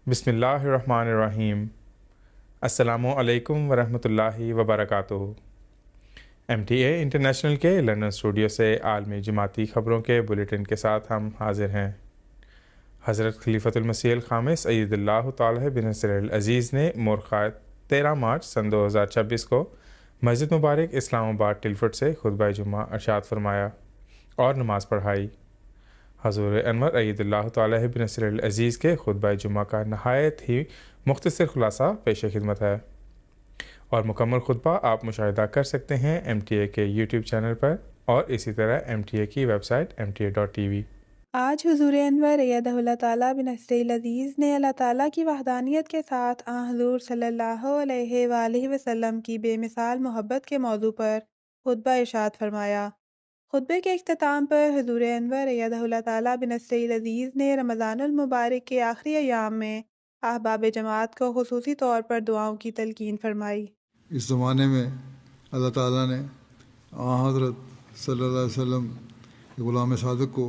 بسم اللہ الرحمن الرحیم۔ السلام علیکم ورحمۃ اللہ وبرکاتہ۔ ایم ٹی اے انٹرنیشنل کے لندن اسٹوڈیو سے عالمی جماعتی خبروں کے بلیٹن کے ساتھ ہم حاضر ہیں۔ حضرت خلیفۃ المسیح الخامس اید اللہ تعالیٰ بنصرہ العزیز نے مورخہ 13 مارچ سن 2026 کو مسجد مبارک اسلام آباد ٹلفٹ سے خطبہ جمعہ ارشاد فرمایا اور نماز پڑھائی۔ حضور انور اید اللہ تعالیٰ بنصرہ العزیز کے خطبہ جمعہ کا نہایت ہی مختصر خلاصہ پیش خدمت ہے، اور مکمل خطبہ آپ مشاہدہ کر سکتے ہیں ایم ٹی اے کے یوٹیوب چینل پر اور اسی طرح ایم ٹی اے کی ویب سائٹ mta.tv۔ آج حضور انور ایدہ اللہ تعالیٰ بنصرہ العزیز نے اللہ تعالیٰ کی وحدانیت کے ساتھ حضور صلی اللہ علیہ وآلہ وسلم کی بے مثال محبت کے موضوع پر خطبہ ارشاد فرمایا۔ خطبے کے اختتام پر حضور انور ایدہ اللہ تعالیٰ بنصرہ العزیز نے رمضان المبارک کے آخری ایام میں احباب جماعت کو خصوصی طور پر دعاؤں کی تلقین فرمائی۔ اس زمانے میں اللہ تعالیٰ نے حضرت صلی اللہ علیہ وسلم کے غلام صادق کو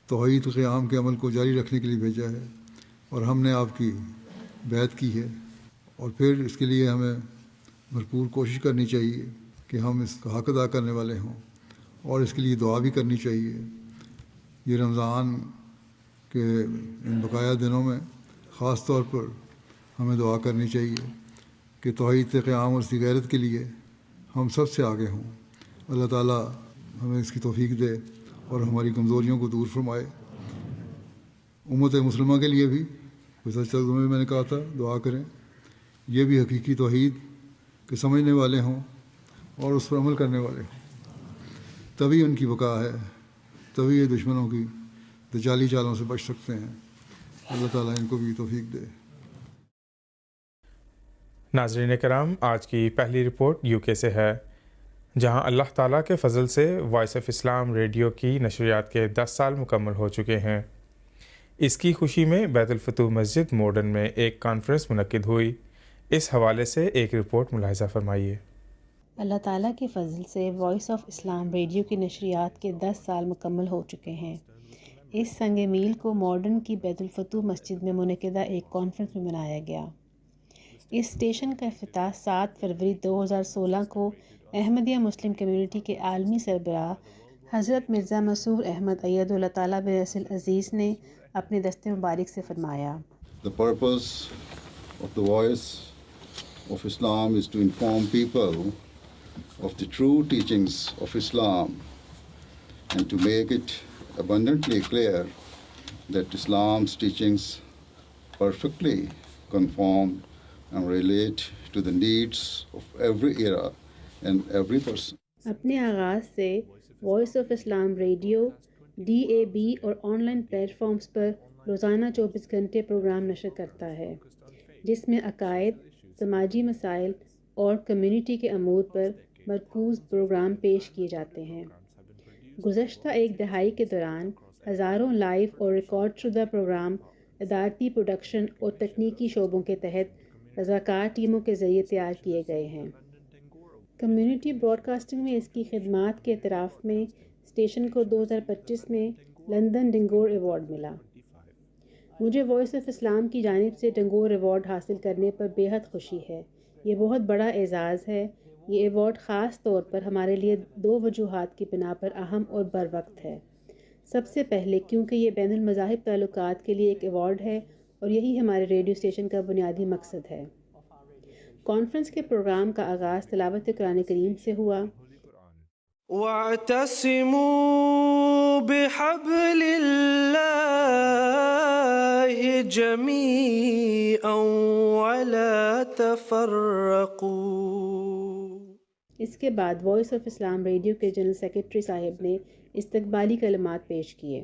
توحید قیام کے عمل کو جاری رکھنے کے لیے بھیجا ہے، اور ہم نے آپ کی بیعت کی ہے، اور پھر اس کے لیے ہمیں بھرپور کوشش کرنی چاہیے کہ ہم اس کا حق ادا کرنے والے ہوں، اور اس کے لیے دعا بھی کرنی چاہیے۔ یہ رمضان کے ان بقایا دنوں میں خاص طور پر ہمیں دعا کرنی چاہیے کہ توحید قیام اور اس کی غیرت کے لیے ہم سب سے آگے ہوں۔ اللہ تعالیٰ ہمیں اس کی توفیق دے اور ہماری کمزوریوں کو دور فرمائے۔ امت مسلمہ کے لیے بھی گزشتہ چند میں نے کہا تھا دعا کریں، یہ بھی حقیقی توحید کے سمجھنے والے ہوں اور اس پر عمل کرنے والے ہوں، تبھی ان کی بقا ہے، تبھی یہ دشمنوں کی دجالی چالوں سے بچ سکتے ہیں۔ اللہ تعالیٰ ان کو بھی توفیق دے۔ ناظرین کرام، آج کی پہلی رپورٹ یو کے سے ہے، جہاں اللہ تعالیٰ کے فضل سے وائس آف اسلام ریڈیو کی نشریات کے 10 سال مکمل ہو چکے ہیں۔ اس کی خوشی میں بیت الفتوح مسجد مورڈن میں ایک کانفرنس منعقد ہوئی۔ اس حوالے سے ایک رپورٹ ملاحظہ فرمائیے۔ اللہ تعالیٰ کے فضل سے وائس آف اسلام ریڈیو کی نشریات کے 10 سال مکمل ہو چکے ہیں۔ اس سنگ میل کو مورڈن کی بیت الفتوح مسجد میں منعقدہ ایک کانفرنس میں منایا گیا۔ اس اسٹیشن کا افتتاح 7 فروری 2016 کو احمدیہ مسلم کمیونٹی کے عالمی سربراہ حضرت مرزا مسرور احمد ایدہ اللہ تعالیٰ بنصرہ العزیز نے اپنے دست مبارک سے فرمایا۔ The purpose of the Voice of Islam is to inform people of the true teachings of Islam and to make it abundantly clear that Islam's teachings perfectly conform and relate to the needs of every era and every person. اپنے آغاز سے voice of Islam radio DAB اور online platforms پر روزانہ 24 گھنٹے programme نشر کرتا ہے، جس میں عقائد، سماجی مسائل اور کمیونٹی کے امور پر مرکوز پروگرام پیش کیے جاتے ہیں۔ گزشتہ ایک دہائی کے دوران ہزاروں لائیو اور ریکارڈ شدہ پروگرام ادارتی پروڈکشن اور تکنیکی شعبوں کے تحت رضاکار ٹیموں کے ذریعے تیار کیے گئے ہیں۔ کمیونٹی براڈ کاسٹنگ میں اس کی خدمات کے اعتراف میں اسٹیشن کو 2025 میں لندن ڈنگور ایوارڈ ملا۔ مجھے وائس آف اسلام کی جانب سے ڈنگور ایوارڈ حاصل کرنے پر بے حد خوشی ہے۔ یہ بہت بڑا اعزاز ہے۔ یہ ایوارڈ خاص طور پر ہمارے لیے 2 وجوہات کی بنا پر اہم اور بروقت ہے۔ سب سے پہلے کیونکہ یہ بین المذاہب تعلقات کے لیے ایک ایوارڈ ہے، اور یہی ہمارے ریڈیو اسٹیشن کا بنیادی مقصد ہے۔ کانفرنس کے پروگرام کا آغاز تلاوت قرآن کریم سے ہوا۔ وَاعْتَصِمُوا بِحَبْلِ اللَّهِ جَمِيعًا وَلَا تَفَرَّقُوا۔ اس کے بعد وائس آف اسلام ریڈیو کے جنرل سیکرٹری صاحب نے استقبالی کلمات پیش کیے۔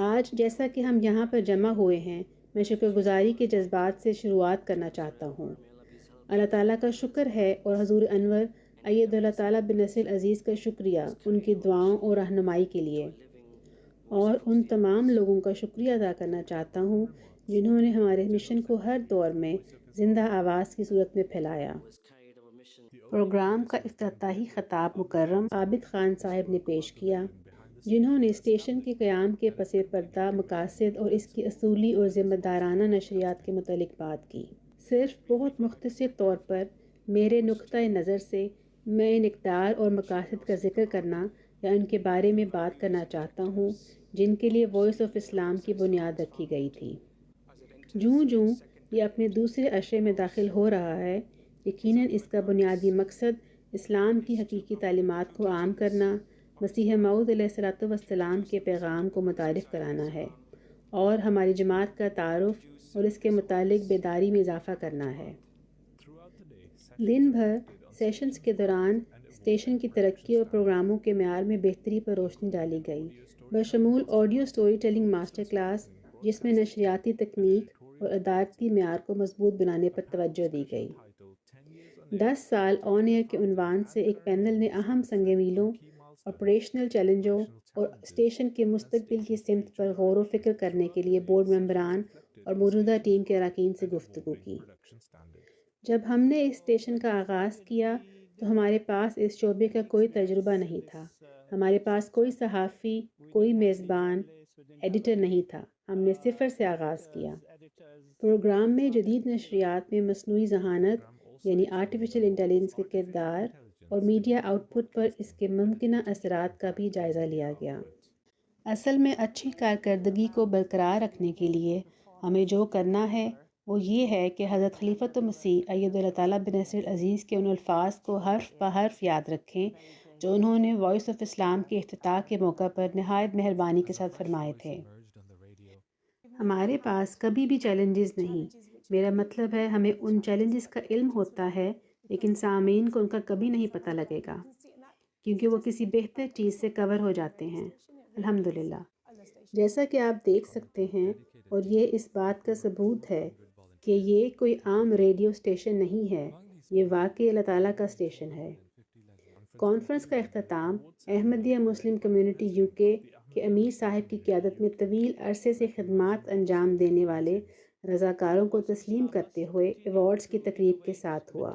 آج جیسا کہ ہم یہاں پر جمع ہوئے ہیں، میں شکر گزاری کے جذبات سے شروعات کرنا چاہتا ہوں۔ اللہ تعالیٰ کا شکر ہے اور حضور انور ایدہ اللہ تعالیٰ بنصرہ العزیز کا شکریہ ان کی دعاؤں اور رہنمائی کے لیے، اور ان تمام لوگوں کا شکریہ ادا کرنا چاہتا ہوں جنہوں نے ہمارے مشن کو ہر دور میں زندہ آواز کی صورت میں پھیلایا۔ پروگرام کا افتتاحی خطاب مکرم عابد خان صاحب نے پیش کیا۔ جنہوں نے اسٹیشن کے قیام کے پس پردہ مقاصد اور اس کی اصولی اور ذمہ دارانہ نشریات کے متعلق بات کی۔ صرف بہت مختصر طور پر میرے نقطۂ نظر سے میں ان اقدار اور مقاصد کا ذکر کرنا یا ان کے بارے میں بات کرنا چاہتا ہوں جن کے لیے وائس آف اسلام کی بنیاد رکھی گئی تھی۔ جوں جوں یہ اپنے دوسرے عشرے میں داخل ہو رہا ہے، یقیناً اس کا بنیادی مقصد اسلام کی حقیقی تعلیمات کو عام کرنا، مسیح موعود علیہ السلام کے پیغام کو متعارف کرانا ہے اور ہماری جماعت کا تعارف اور اس کے متعلق بیداری میں اضافہ کرنا ہے۔ دن بھر سیشنز کے دوران اسٹیشن کی ترقی اور پروگراموں کے معیار میں بہتری پر روشنی ڈالی گئی، بشمول audio story telling master class جس میں نشریاتی تکنیک اور ادارتی معیار کو مضبوط بنانے پر توجہ دی گئی۔ 10 سال آن ایئر کے عنوان سے ایک پینل نے اہم سنگ میلوں، آپریشنل چیلنجوں اور اسٹیشن کے مستقبل کی سمت پر غور و فکر کرنے کے لیے بورڈ ممبران اور موجودہ ٹیم کے اراکین سے گفتگو کی۔ جب ہم نے اس اسٹیشن کا آغاز کیا تو ہمارے پاس اس شعبے کا کوئی تجربہ نہیں تھا، ہمارے پاس کوئی صحافی، کوئی میزبان، ایڈیٹر نہیں تھا، ہم نے صفر سے آغاز کیا۔ پروگرام میں جدید نشریات میں مصنوعی ذہانت یعنی آرٹیفیشل انٹیلیجنس کے کردار اور میڈیا آؤٹ پٹ پر اس کے ممکنہ اثرات کا بھی جائزہ لیا گیا۔ اصل میں اچھی کارکردگی کو برقرار رکھنے کے لیے ہمیں جو کرنا ہے وہ یہ ہے کہ حضرت خلیفۃ المسیح اید اللہ تعالیٰ بنصر العزیز کے ان الفاظ کو حرف بہ حرف یاد رکھیں جو انہوں نے وائس آف اسلام کے افتتاح کے موقع پر نہایت مہربانی کے ساتھ فرمائے تھے۔ ہمارے پاس کبھی بھی چیلنجز نہیں، میرا مطلب ہے ہمیں ان چیلنجز کا علم ہوتا ہے لیکن سامعین کو ان کا کبھی نہیں پتہ لگے گا کیونکہ وہ کسی بہتر چیز سے کور ہو جاتے ہیں۔ الحمدللہ، جیسا کہ آپ دیکھ سکتے ہیں اور یہ اس بات کا ثبوت ہے کہ یہ کوئی عام ریڈیو اسٹیشن نہیں ہے، یہ واقعی اللہ تعالیٰ کا اسٹیشن ہے۔ کانفرنس کا اختتام احمدیہ مسلم کمیونٹی یو کے امیر صاحب کی قیادت میں طویل عرصے سے خدمات انجام دینے والے رضاکاروں کو تسلیم کرتے ہوئے ایوارڈز کی تقریب کے ساتھ ہوا۔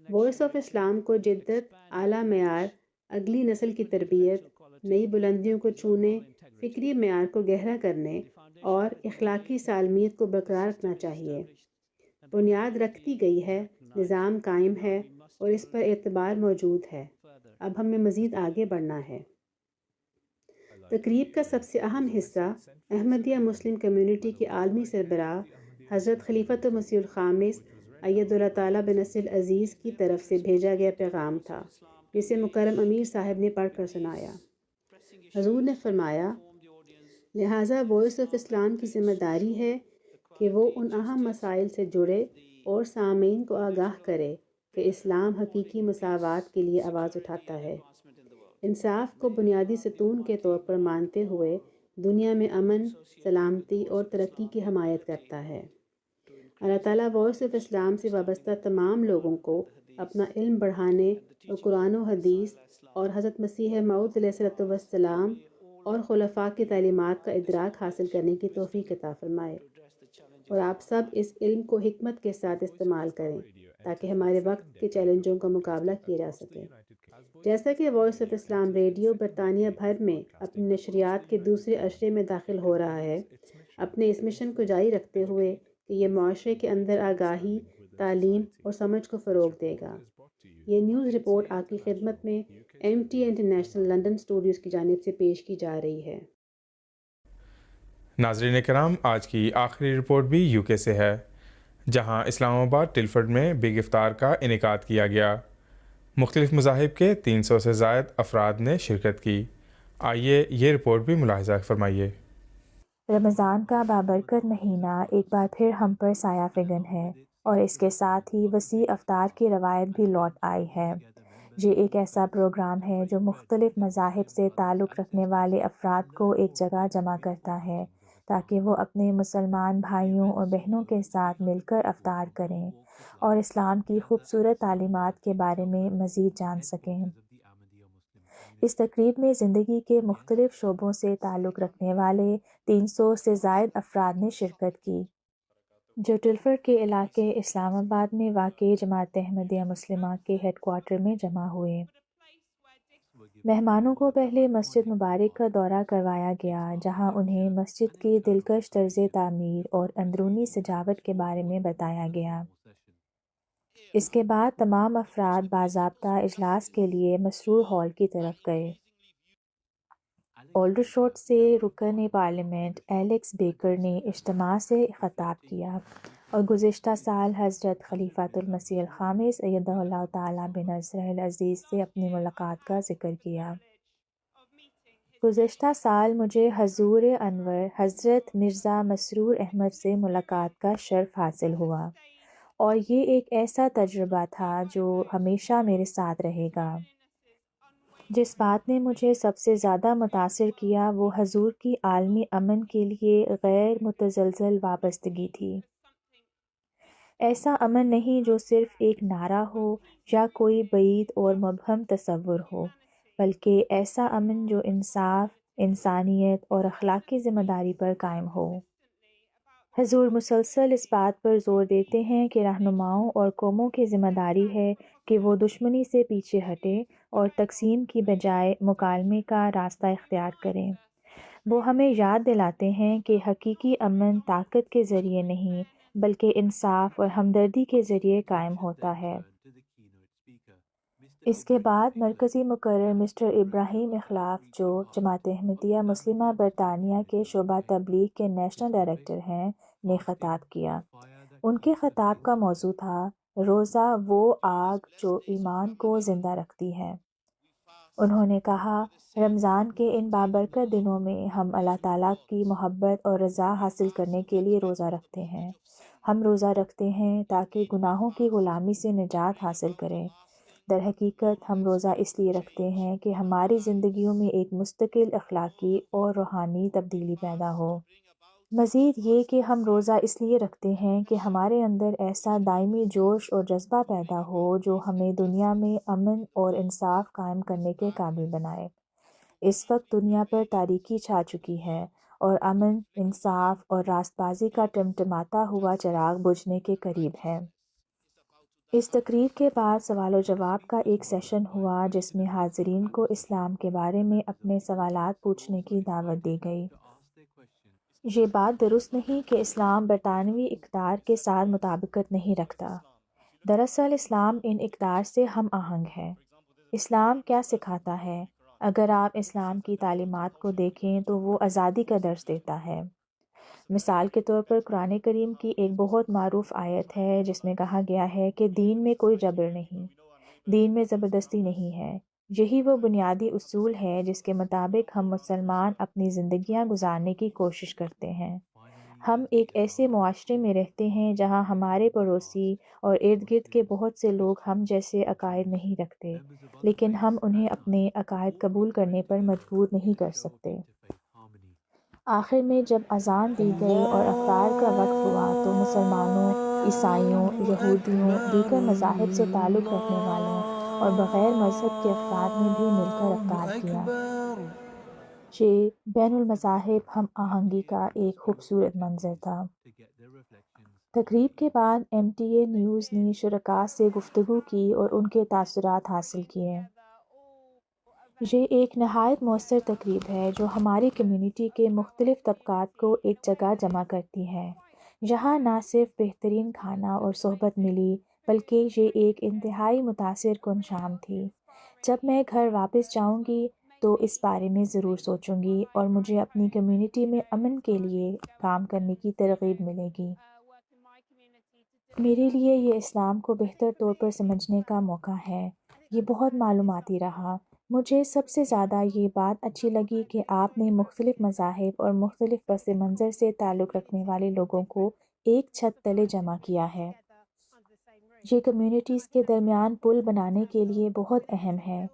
وائس آف اسلام کو جدت، اعلیٰ معیار، اگلی نسل کی تربیت، نئی بلندیوں کو چھونے، فکری معیار کو گہرا کرنے اور اخلاقی سالمیت کو برقرار رکھنا چاہیے۔ بنیاد رکھ دی گئی ہے، نظام قائم ہے اور اس پر اعتبار موجود ہے، اب ہمیں مزید آگے بڑھنا ہے۔ تقریب کا سب سے اہم حصہ احمدیہ مسلم کمیونٹی کے عالمی سربراہ حضرت خلیفۃ المسیح الخامس اید اللہ تعالیٰ بنصر العزیز کی طرف سے بھیجا گیا پیغام تھا جسے مکرم امیر صاحب نے پڑھ کر سنایا۔ حضور نے فرمایا، لہٰذا وائس آف اسلام کی ذمہ داری ہے کہ وہ ان اہم مسائل سے جڑے اور سامعین کو آگاہ کرے کہ اسلام حقیقی مساوات کے لیے آواز اٹھاتا ہے، انصاف کو بنیادی ستون کے طور پر مانتے ہوئے دنیا میں امن، سلامتی اور ترقی کی حمایت کرتا ہے۔ اللہ تعالیٰ وائس آف اسلام سے وابستہ تمام لوگوں کو اپنا علم بڑھانے اور قرآن و حدیث اور حضرت مسیح موعود علیہ السلام اور خلفاء کی تعلیمات کا ادراک حاصل کرنے کی توفیق عطا فرمائے، اور آپ سب اس علم کو حکمت کے ساتھ استعمال کریں تاکہ ہمارے وقت کے چیلنجوں کا مقابلہ کیا جا سکے۔ جیسا کہ وائس آف اسلام ریڈیو برطانیہ بھر میں اپنی نشریات کے دوسرے عشرے میں داخل ہو رہا ہے، اپنے اس مشن کو جاری رکھتے ہوئے کہ یہ معاشرے کے اندر آگاہی، تعلیم اور سمجھ کو فروغ دے گا۔ یہ نیوز رپورٹ آپ کی خدمت میں MTA انٹرنیشنل لندن اسٹوڈیوز کی جانب سے پیش کی جا رہی ہے۔ ناظرین کرام، آج کی آخری رپورٹ بھی UK سے ہے، جہاں اسلام آباد ٹلفرڈ میں بگ افطار کا انعقاد کیا گیا۔ مختلف مذاہب کے 300 سے زائد افراد نے شرکت کی۔ آئیے یہ رپورٹ بھی ملاحظہ فرمائیے۔ رمضان کا بابرکت مہینہ ایک بار پھر ہم پر سایہ فگن ہے اور اس کے ساتھ ہی وسیع افطار کی روایت بھی لوٹ آئی ہے۔ یہ ایک ایسا پروگرام ہے جو مختلف مذاہب سے تعلق رکھنے والے افراد کو ایک جگہ جمع کرتا ہے تاکہ وہ اپنے مسلمان بھائیوں اور بہنوں کے ساتھ مل کر افطار کریں اور اسلام کی خوبصورت تعلیمات کے بارے میں مزید جان سکیں۔ اس تقریب میں زندگی کے مختلف شعبوں سے تعلق رکھنے والے 300 سے زائد افراد نے شرکت کی، جو ٹلفرڈ کے علاقے اسلام آباد میں واقع جماعت احمدیہ مسلمہ کے ہیڈ کوارٹر میں جمع ہوئے۔ مہمانوں کو پہلے مسجد مبارک کا دورہ کروایا گیا، جہاں انہیں مسجد کی دلکش طرز تعمیر اور اندرونی سجاوٹ کے بارے میں بتایا گیا۔ اس کے بعد تمام افراد باضابطہ اجلاس کے لیے مسرور ہال کی طرف گئے۔ اولڈرشوٹ سے رکن پارلیمنٹ ایلیکس بیکر نے اجتماع سے خطاب کیا اور گزشتہ سال حضرت خلیفۃ المسیح الخامس ایدہ اللہ تعالیٰ بنصرہ العزیز سے اپنی ملاقات کا ذکر کیا۔ گزشتہ سال مجھے حضور انور حضرت مرزا مسرور احمد سے ملاقات کا شرف حاصل ہوا، اور یہ ایک ایسا تجربہ تھا جو ہمیشہ میرے ساتھ رہے گا۔ جس بات نے مجھے سب سے زیادہ متاثر کیا وہ حضور کی عالمی امن کے لیے غیر متزلزل وابستگی تھی۔ ایسا امن نہیں جو صرف ایک نعرہ ہو یا کوئی بعید اور مبہم تصور ہو، بلکہ ایسا امن جو انصاف، انسانیت اور اخلاقی ذمہ داری پر قائم ہو۔ حضور مسلسل اس بات پر زور دیتے ہیں کہ رہنماؤں اور قوموں کی ذمہ داری ہے کہ وہ دشمنی سے پیچھے ہٹیں اور تقسیم کی بجائے مکالمے کا راستہ اختیار کریں۔ وہ ہمیں یاد دلاتے ہیں کہ حقیقی امن طاقت کے ذریعے نہیں بلکہ انصاف اور ہمدردی کے ذریعے قائم ہوتا ہے۔ اس کے بعد مرکزی مقرر مسٹر ابراہیم اخلاف، جو جماعت احمدیہ مسلمہ برطانیہ کے شعبہ تبلیغ کے نیشنل ڈائریکٹر ہیں، نے خطاب کیا۔ ان کے خطاب کا موضوع تھا روزہ وہ آگ جو ایمان کو زندہ رکھتی ہے۔ انہوں نے کہا، رمضان کے ان بابرکت دنوں میں ہم اللہ تعالیٰ کی محبت اور رضا حاصل کرنے کے لیے روزہ رکھتے ہیں۔ ہم روزہ رکھتے ہیں تاکہ گناہوں کی غلامی سے نجات حاصل کریں۔ در حقیقت ہم روزہ اس لیے رکھتے ہیں کہ ہماری زندگیوں میں ایک مستقل اخلاقی اور روحانی تبدیلی پیدا ہو۔ مزید یہ کہ ہم روزہ اس لیے رکھتے ہیں کہ ہمارے اندر ایسا دائمی جوش اور جذبہ پیدا ہو جو ہمیں دنیا میں امن اور انصاف قائم کرنے کے قابل بنائے۔ اس وقت دنیا پر تاریکی چھا چکی ہے اور امن، انصاف اور راست بازی کا ٹمٹماتا ہوا چراغ بجھنے کے قریب ہے۔ اس تقریب کے بعد سوال و جواب کا ایک سیشن ہوا جس میں حاضرین کو اسلام کے بارے میں اپنے سوالات پوچھنے کی دعوت دی گئی۔ یہ بات درست نہیں کہ اسلام برطانوی اقدار کے ساتھ مطابقت نہیں رکھتا۔ دراصل اسلام ان اقدار سے ہم آہنگ ہے۔ اسلام کیا سکھاتا ہے؟ اگر آپ اسلام کی تعلیمات کو دیکھیں تو وہ آزادی کا درس دیتا ہے۔ مثال کے طور پر قرآن کریم کی ایک بہت معروف آیت ہے جس میں کہا گیا ہے کہ دین میں کوئی جبر نہیں، دین میں زبردستی نہیں ہے۔ یہی وہ بنیادی اصول ہے جس کے مطابق ہم مسلمان اپنی زندگیاں گزارنے کی کوشش کرتے ہیں۔ ہم ایک ایسے معاشرے میں رہتے ہیں جہاں ہمارے پڑوسی اور ارد گرد کے بہت سے لوگ ہم جیسے عقائد نہیں رکھتے، لیکن ہم انہیں اپنے عقائد قبول کرنے پر مجبور نہیں کر سکتے۔ آخر میں جب اذان دی گئی اور افطار کا وقت ہوا تو مسلمانوں، عیسائیوں، یہودیوں، دیگر مذاہب سے تعلق رکھنے والوں اور بغیر مذہب کے افراد نے بھی مل کر افطار کیا۔ یہ بین المذاہب ہم آہنگی کا ایک خوبصورت منظر تھا۔ تقریب کے بعد MTA نیوز نے شرکاء سے گفتگو کی اور ان کے تاثرات حاصل کیے۔ یہ ایک نہایت مؤثر تقریب ہے جو ہماری کمیونٹی کے مختلف طبقات کو ایک جگہ جمع کرتی ہے۔ یہاں نہ صرف بہترین کھانا اور صحبت ملی بلکہ یہ ایک انتہائی متاثر کن شام تھی۔ جب میں گھر واپس جاؤں گی تو اس بارے میں ضرور سوچوں گی اور مجھے اپنی کمیونٹی میں امن کے لیے کام کرنے کی ترغیب ملے گی۔ میرے لیے یہ اسلام کو بہتر طور پر سمجھنے کا موقع ہے۔ یہ بہت معلوماتی رہا۔ مجھے سب سے زیادہ یہ بات اچھی لگی کہ آپ نے مختلف مذاہب اور مختلف پس منظر سے تعلق رکھنے والے لوگوں کو ایک چھت تلے جمع کیا ہے۔ یہ کمیونٹیز کے درمیان پل بنانے کے لیے بہت اہم ہے۔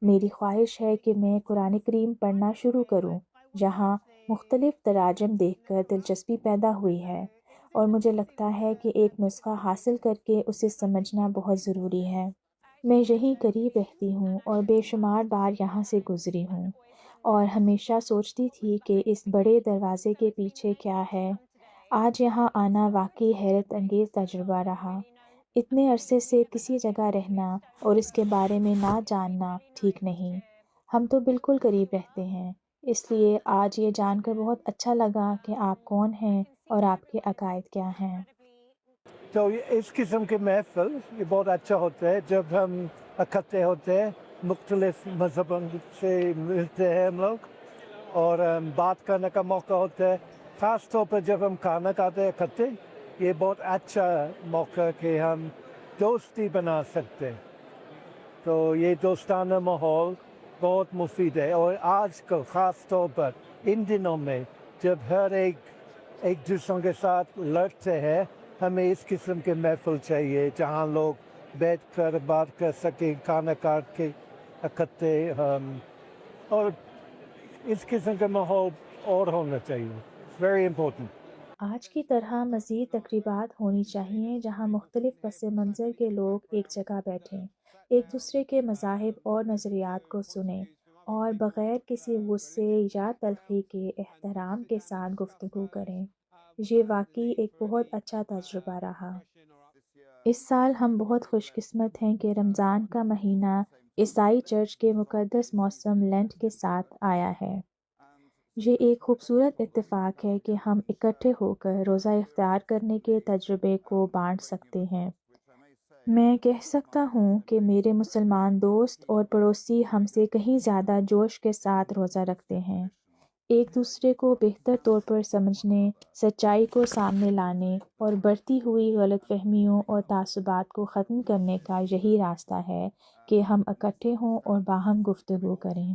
میری خواہش ہے کہ میں قرآن کریم پڑھنا شروع کروں۔ یہاں مختلف تراجم دیکھ کر دلچسپی پیدا ہوئی ہے اور مجھے لگتا ہے کہ ایک نسخہ حاصل کر کے اسے سمجھنا بہت ضروری ہے۔ میں یہیں قریب رہتی ہوں اور بے شمار بار یہاں سے گزری ہوں اور ہمیشہ سوچتی تھی کہ اس بڑے دروازے کے پیچھے کیا ہے۔ آج یہاں آنا واقعی حیرت انگیز تجربہ رہا۔ اتنے عرصے سے کسی جگہ رہنا اور اس کے بارے میں نہ جاننا ٹھیک نہیں۔ ہم تو بالکل قریب رہتے ہیں، اس لیے آج یہ جان کر بہت اچھا لگا کہ آپ کون ہیں اور آپ کے عقائد کیا ہیں۔ تو اس قسم کے محفل یہ بہت اچھا ہوتا ہے جب ہم اکٹھے ہوتے ہیں، مختلف مذہبوں سے ملتے ہیں ہم لوگ اور بات کرنے کا موقع ہوتا ہے، خاص طور پر جب ہم کھانا کھاتے ہیں اکٹھے، یہ بہت اچھا موقع ہے کہ ہم دوستی بنا سکتے ہیں۔ تو یہ دوستانہ ماحول بہت مفید ہے، اور آج کل خاص طور پر ان دنوں میں جب ہر ایک دوسرے کے ساتھ لڑتے ہیں، ہمیں اس قسم کے محفل چاہیے جہاں لوگ بیٹھ کر بات کر سکیں، کھانا کاٹ کے اکٹھے، اور اس قسم کا ماحول اور ہونا چاہیے، ویری امپورٹنٹ۔ آج کی طرح مزید تقریبات ہونی چاہیے جہاں مختلف پس منظر کے لوگ ایک جگہ بیٹھیں، ایک دوسرے کے مذاہب اور نظریات کو سنیں اور بغیر کسی غصے یا تلخی کے احترام کے ساتھ گفتگو کریں۔ یہ واقعی ایک بہت اچھا تجربہ رہا۔ اس سال ہم بہت خوش قسمت ہیں کہ رمضان کا مہینہ عیسائی چرچ کے مقدس موسم لینٹ کے ساتھ آیا ہے۔ یہ ایک خوبصورت اتفاق ہے کہ ہم اکٹھے ہو کر روزہ افطار کرنے کے تجربے کو بانٹ سکتے ہیں۔ میں کہہ سکتا ہوں کہ میرے مسلمان دوست اور پڑوسی ہم سے کہیں زیادہ جوش کے ساتھ روزہ رکھتے ہیں۔ ایک دوسرے کو بہتر طور پر سمجھنے، سچائی کو سامنے لانے اور بڑھتی ہوئی غلط فہمیوں اور تعصبات کو ختم کرنے کا یہی راستہ ہے کہ ہم اکٹھے ہوں اور باہم گفتگو کریں۔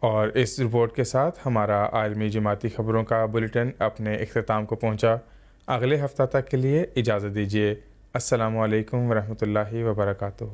اور اس رپورٹ کے ساتھ ہمارا عالمی جماعتی خبروں کا بلیٹن اپنے اختتام کو پہنچا۔ اگلے ہفتہ تک کے لیے اجازت دیجیے۔ السلام علیکم ورحمۃ اللہ وبرکاتہ۔